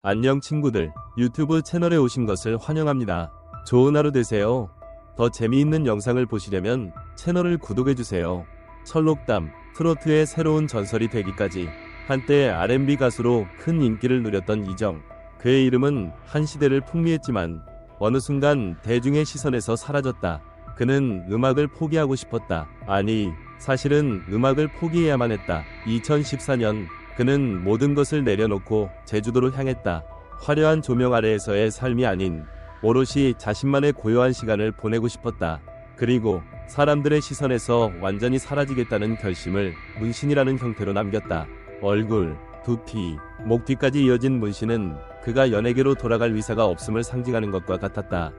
안녕 친구들, 유튜브 채널에 오신 것을 환영합니다. 좋은 하루 되세요. 더 재미있는 영상을 보시려면 채널을 구독해주세요. 철록담, 트로트의 새로운 전설이 되기까지 한때 R&B 가수로 큰 인기를 누렸던 이정. 그의 이름은 한 시대를 풍미했지만 어느 순간 대중의 시선에서 사라졌다. 그는 음악을 포기하고 싶었다. 아니, 사실은 음악을 포기해야만 했다. 2014년 그는 모든 것을 내려놓고 제주도로 향했다. 화려한 조명 아래에서의 삶이 아닌 오롯이 자신만의 고요한 시간을 보내고 싶었다. 그리고 사람들의 시선에서 완전히 사라지겠다는 결심을 문신이라는 형태로 남겼다. 얼굴, 두피, 목 뒤까지 이어진 문신은 그가 연예계로 돌아갈 위사가 없음을 상징하는 것과 같았다.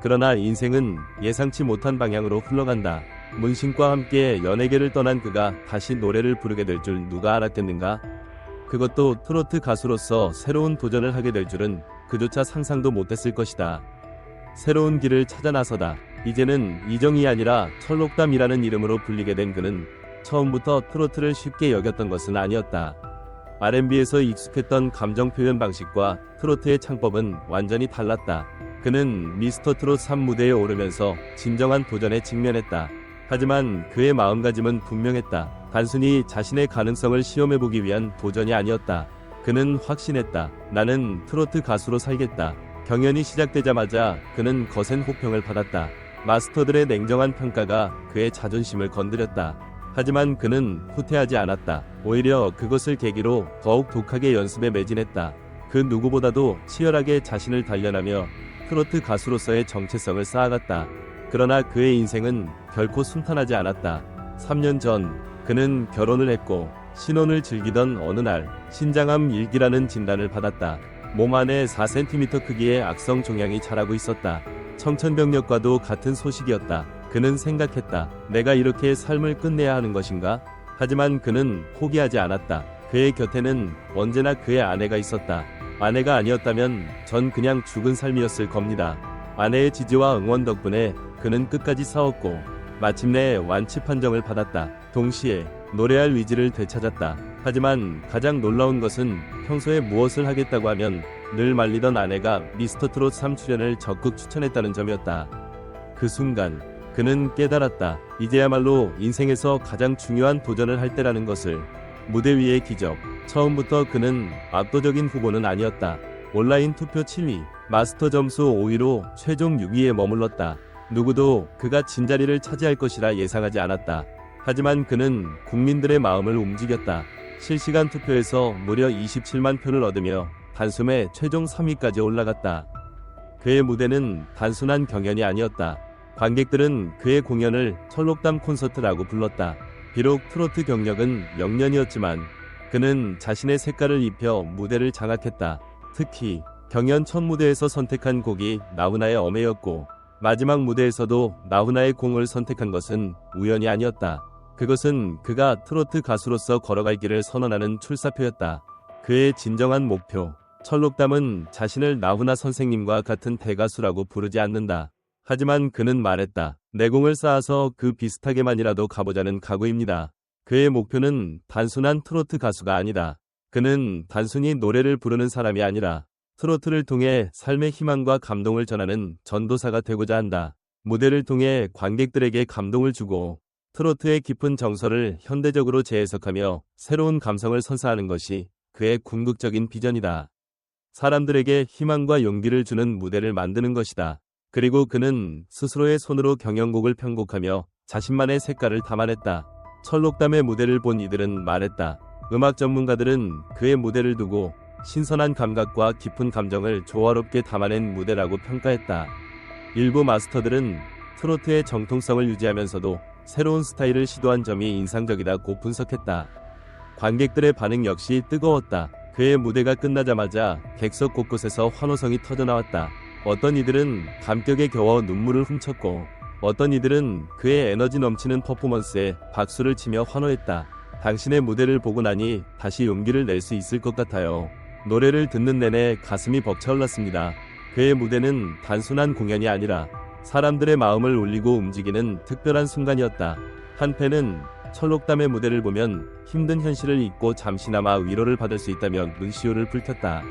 그러나 인생은 예상치 못한 방향으로 흘러간다. 문신과 함께 연예계를 떠난 그가 다시 노래를 부르게 될 줄 누가 알았겠는가? 그것도 트로트 가수로서 새로운 도전을 하게 될 줄은 그조차 상상도 못했을 것이다. 새로운 길을 찾아 나서다. 이제는 이정이 아니라 철록담이라는 이름으로 불리게 된 그는 처음부터 트로트를 쉽게 여겼던 것은 아니었다. R&B에서 익숙했던 감정 표현 방식과 트로트의 창법은 완전히 달랐다. 그는 미스터 트롯 3 무대에 오르면서 진정한 도전에 직면했다. 하지만 그의 마음가짐은 분명했다. 단순히 자신의 가능성을 시험해보기 위한 도전이 아니었다. 그는 확신했다. 나는 트로트 가수로 살겠다. 경연이 시작되자마자 그는 거센 호평을 받았다. 마스터들의 냉정한 평가가 그의 자존심을 건드렸다. 하지만 그는 후퇴하지 않았다. 오히려 그것을 계기로 더욱 독하게 연습에 매진했다. 그 누구보다도 치열하게 자신을 단련하며 트로트 가수로서의 정체성을 쌓아갔다. 그러나 그의 인생은 결코 순탄하지 않았다. 3년 전 그는 결혼을 했고 신혼을 즐기던 어느 날 신장암 1기라는 진단을 받았다. 몸 안에 4cm 크기의 악성 종양이 자라고 있었다. 청천벽력과도 같은 소식이었다. 그는 생각했다. 내가 이렇게 삶을 끝내야 하는 것인가? 하지만 그는 포기하지 않았다. 그의 곁에는 언제나 그의 아내가 있었다. 아내가 아니었다면 전 그냥 죽은 삶이었을 겁니다. 아내의 지지와 응원 덕분에 그는 끝까지 싸웠고 마침내 완치 판정을 받았다. 동시에 노래할 의지를 되찾았다. 하지만 가장 놀라운 것은 평소에 무엇을 하겠다고 하면 늘 말리던 아내가 미스터 트롯 3 출연을 적극 추천했다는 점이었다. 그 순간 그는 깨달았다. 이제야말로 인생에서 가장 중요한 도전을 할 때라는 것을. 무대 위의 기적. 처음부터 그는 압도적인 후보는 아니었다. 온라인 투표 7위, 마스터 점수 5위로 최종 6위에 머물렀다. 누구도 그가 진자리를 차지할 것이라 예상하지 않았다. 하지만 그는 국민들의 마음을 움직였다. 실시간 투표에서 무려 27만 표를 얻으며 단숨에 최종 3위까지 올라갔다. 그의 무대는 단순한 경연이 아니었다. 관객들은 그의 공연을 철록담 콘서트라고 불렀다. 비록 트로트 경력은 0년이었지만 그는 자신의 색깔을 입혀 무대를 장악했다. 특히 경연 첫 무대에서 선택한 곡이 나훈아의 엄해였고 마지막 무대에서도 나훈아의 공을 선택한 것은 우연이 아니었다. 그것은 그가 트로트 가수로서 걸어갈 길을 선언하는 출사표였다. 그의 진정한 목표. 철록담은 자신을 나훈아 선생님과 같은 대가수라고 부르지 않는다. 하지만 그는 말했다. 내 공을 쌓아서 그 비슷하게만이라도 가보자는 각오입니다. 그의 목표는 단순한 트로트 가수가 아니다. 그는 단순히 노래를 부르는 사람이 아니라 트로트를 통해 삶의 희망과 감동을 전하는 전도사가 되고자 한다. 무대를 통해 관객들에게 감동을 주고 트로트의 깊은 정서를 현대적으로 재해석하며 새로운 감성을 선사하는 것이 그의 궁극적인 비전이다. 사람들에게 희망과 용기를 주는 무대를 만드는 것이다. 그리고 그는 스스로의 손으로 경연곡을 편곡하며 자신만의 색깔을 담아냈다. 철록담의 무대를 본 이들은 말했다. 음악 전문가들은 그의 무대를 두고 신선한 감각과 깊은 감정을 조화롭게 담아낸 무대라고 평가했다. 일부 마스터들은 트로트의 정통성을 유지하면서도 새로운 스타일을 시도한 점이 인상적이다고 분석했다. 관객들의 반응 역시 뜨거웠다. 그의 무대가 끝나자마자 객석 곳곳에서 환호성이 터져나왔다. 어떤 이들은 감격에 겨워 눈물을 훔쳤고 어떤 이들은 그의 에너지 넘치는 퍼포먼스에 박수를 치며 환호했다. 당신의 무대를 보고 나니 다시 용기를 낼 수 있을 것 같아요. 노래를 듣는 내내 가슴이 벅차올랐습니다. 그의 무대는 단순한 공연이 아니라 사람들의 마음을 울리고 움직이는 특별한 순간이었다. 한팬은 철록담의 무대를 보면 힘든 현실을 잊고 잠시나마 위로를 받을 수 있다며 눈시울을 붉혔다.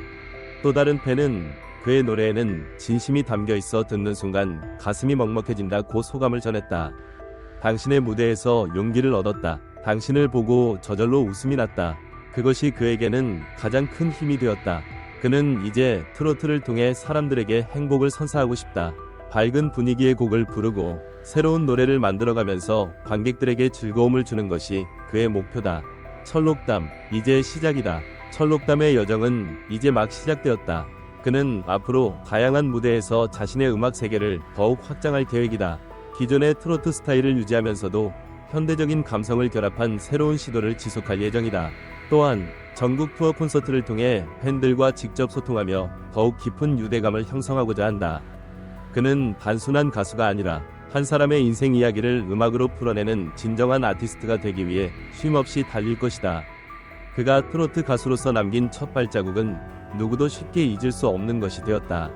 또 다른 팬은 그의 노래에는 진심이 담겨 있어 듣는 순간 가슴이 먹먹해진다고 소감을 전했다. 당신의 무대에서 용기를 얻었다. 당신을 보고 저절로 웃음이 났다. 그것이 그에게는 가장 큰 힘이 되었다. 그는 이제 트로트를 통해 사람들에게 행복을 선사하고 싶다. 밝은 분위기의 곡을 부르고 새로운 노래를 만들어가면서 관객들에게 즐거움을 주는 것이 그의 목표다. 철록담, 이제 시작이다. 철록담의 여정은 이제 막 시작되었다. 그는 앞으로 다양한 무대에서 자신의 음악 세계를 더욱 확장할 계획이다. 기존의 트로트 스타일을 유지하면서도 현대적인 감성을 결합한 새로운 시도를 지속할 예정이다. 또한 전국 투어 콘서트를 통해 팬들과 직접 소통하며 더욱 깊은 유대감을 형성하고자 한다. 그는 단순한 가수가 아니라 한 사람의 인생 이야기를 음악으로 풀어내는 진정한 아티스트가 되기 위해 쉼없이 달릴 것이다. 그가 트로트 가수로서 남긴 첫 발자국은 누구도 쉽게 잊을 수 없는 것이 되었다.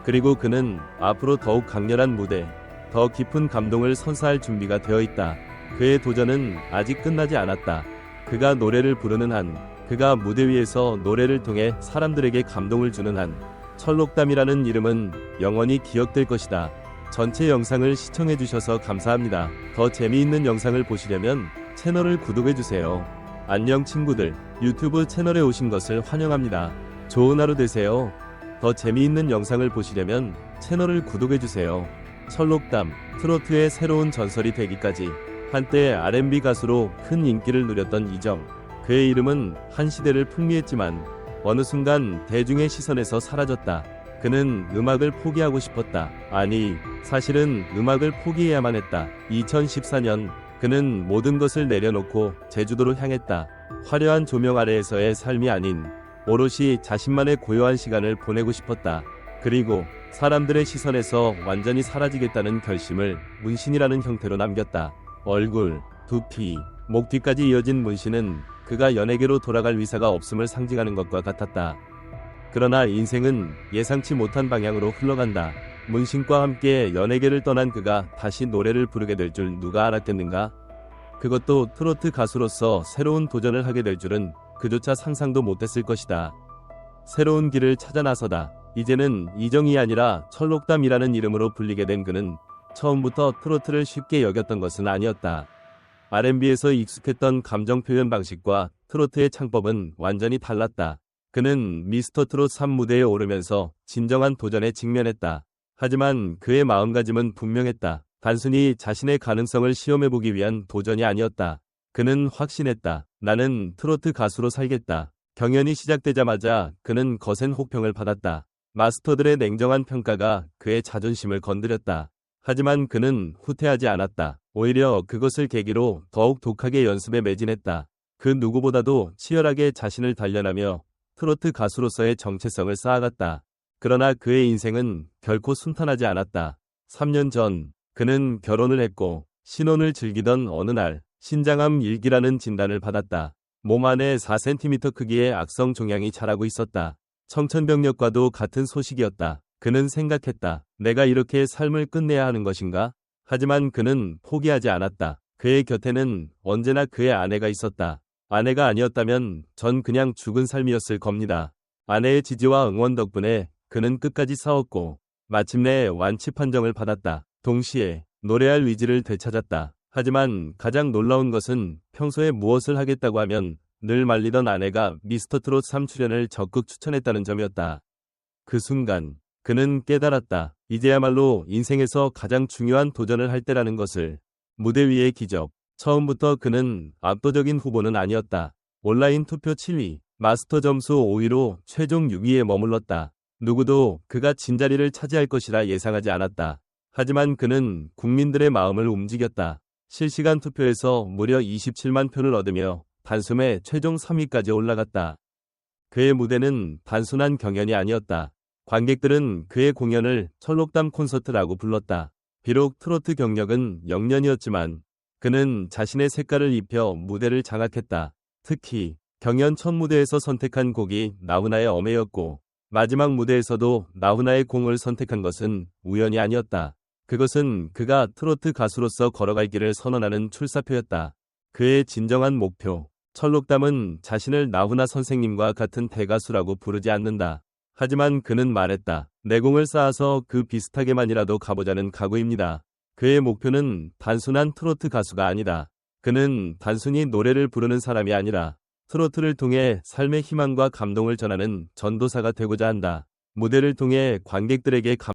그리고 그는 앞으로 더욱 강렬한 무대, 더 깊은 감동을 선사할 준비가 되어 있다. 그의 도전은 아직 끝나지 않았다. 그가 노래를 부르는 한, 그가 무대 위에서 노래를 통해 사람들에게 감동을 주는 한, 철록담이라는 이름은 영원히 기억될 것이다. 전체 영상을 시청해주셔서 감사합니다. 더 재미있는 영상을 보시려면 채널을 구독해주세요. 안녕 친구들, 유튜브 채널에 오신 것을 환영합니다. 좋은 하루 되세요. 더 재미있는 영상을 보시려면 채널을 구독해주세요. 철록담, 트로트의 새로운 전설이 되기까지 한때 R&B 가수로 큰 인기를 누렸던 이정. 그의 이름은 한 시대를 풍미했지만 어느 순간 대중의 시선에서 사라졌다. 그는 음악을 포기하고 싶었다. 아니, 사실은 음악을 포기해야만 했다. 2014년 그는 모든 것을 내려놓고 제주도로 향했다. 화려한 조명 아래에서의 삶이 아닌 오롯이 자신만의 고요한 시간을 보내고 싶었다. 그리고 사람들의 시선에서 완전히 사라지겠다는 결심을 문신이라는 형태로 남겼다. 얼굴, 두피, 목 뒤까지 이어진 문신은 그가 연예계로 돌아갈 위사가 없음을 상징하는 것과 같았다. 그러나 인생은 예상치 못한 방향으로 흘러간다. 문신과 함께 연예계를 떠난 그가 다시 노래를 부르게 될 줄 누가 알았겠는가? 그것도 트로트 가수로서 새로운 도전을 하게 될 줄은 그조차 상상도 못했을 것이다. 새로운 길을 찾아 나서다. 이제는 이정이 아니라 철록담이라는 이름으로 불리게 된 그는 처음부터 트로트를 쉽게 여겼던 것은 아니었다. R&B에서 익숙했던 감정 표현 방식과 트로트의 창법은 완전히 달랐다. 그는 미스터 트롯 3 무대에 오르면서 진정한 도전에 직면했다. 하지만 그의 마음가짐은 분명했다. 단순히 자신의 가능성을 시험해보기 위한 도전이 아니었다. 그는 확신했다. 나는 트로트 가수로 살겠다. 경연이 시작되자마자 그는 거센 혹평을 받았다. 마스터들의 냉정한 평가가 그의 자존심을 건드렸다. 하지만 그는 후퇴하지 않았다. 오히려 그것을 계기로 더욱 독하게 연습에 매진했다. 그 누구보다도 치열하게 자신을 단련하며 트로트 가수로서의 정체성을 쌓아갔다. 그러나 그의 인생은 결코 순탄하지 않았다. 3년 전 그는 결혼을 했고 신혼을 즐기던 어느 날 신장암 1기라는 진단을 받았다. 몸 안에 4cm 크기의 악성 종양이 자라고 있었다. 청천벽력과도 같은 소식이었다. 그는 생각했다. 내가 이렇게 삶을 끝내야 하는 것인가? 하지만 그는 포기하지 않았다. 그의 곁에는 언제나 그의 아내가 있었다. 아내가 아니었다면 전 그냥 죽은 삶이었을 겁니다. 아내의 지지와 응원 덕분에 그는 끝까지 싸웠고 마침내 완치 판정을 받았다. 동시에 노래할 의지를 되찾았다. 하지만 가장 놀라운 것은 평소에 무엇을 하겠다고 하면 늘 말리던 아내가 미스터 트롯 3 출연을 적극 추천했다는 점이었다. 그 순간 그는 깨달았다. 이제야말로 인생에서 가장 중요한 도전을 할 때라는 것을. 무대 위의 기적. 처음부터 그는 압도적인 후보는 아니었다. 온라인 투표 7위, 마스터 점수 5위로 최종 6위에 머물렀다. 누구도 그가 진자리를 차지할 것이라 예상하지 않았다. 하지만 그는 국민들의 마음을 움직였다. 실시간 투표에서 무려 27만 표를 얻으며 단숨에 최종 3위까지 올라갔다. 그의 무대는 단순한 경연이 아니었다. 관객들은 그의 공연을 철록담 콘서트라고 불렀다. 비록 트로트 경력은 0년이었지만 그는 자신의 색깔을 입혀 무대를 장악했다. 특히 경연 첫 무대에서 선택한 곡이 나훈아의 엄해였고 마지막 무대에서도 나훈아의 공을 선택한 것은 우연이 아니었다. 그것은 그가 트로트 가수로서 걸어갈 길을 선언하는 출사표였다. 그의 진정한 목표. 철록담은 자신을 나훈아 선생님과 같은 대가수라고 부르지 않는다. 하지만 그는 말했다. 내공을 쌓아서 그 비슷하게만이라도 가보자는 각오입니다. 그의 목표는 단순한 트로트 가수가 아니다. 그는 단순히 노래를 부르는 사람이 아니라 트로트를 통해 삶의 희망과 감동을 전하는 전도사가 되고자 한다. 무대를 통해 관객들에게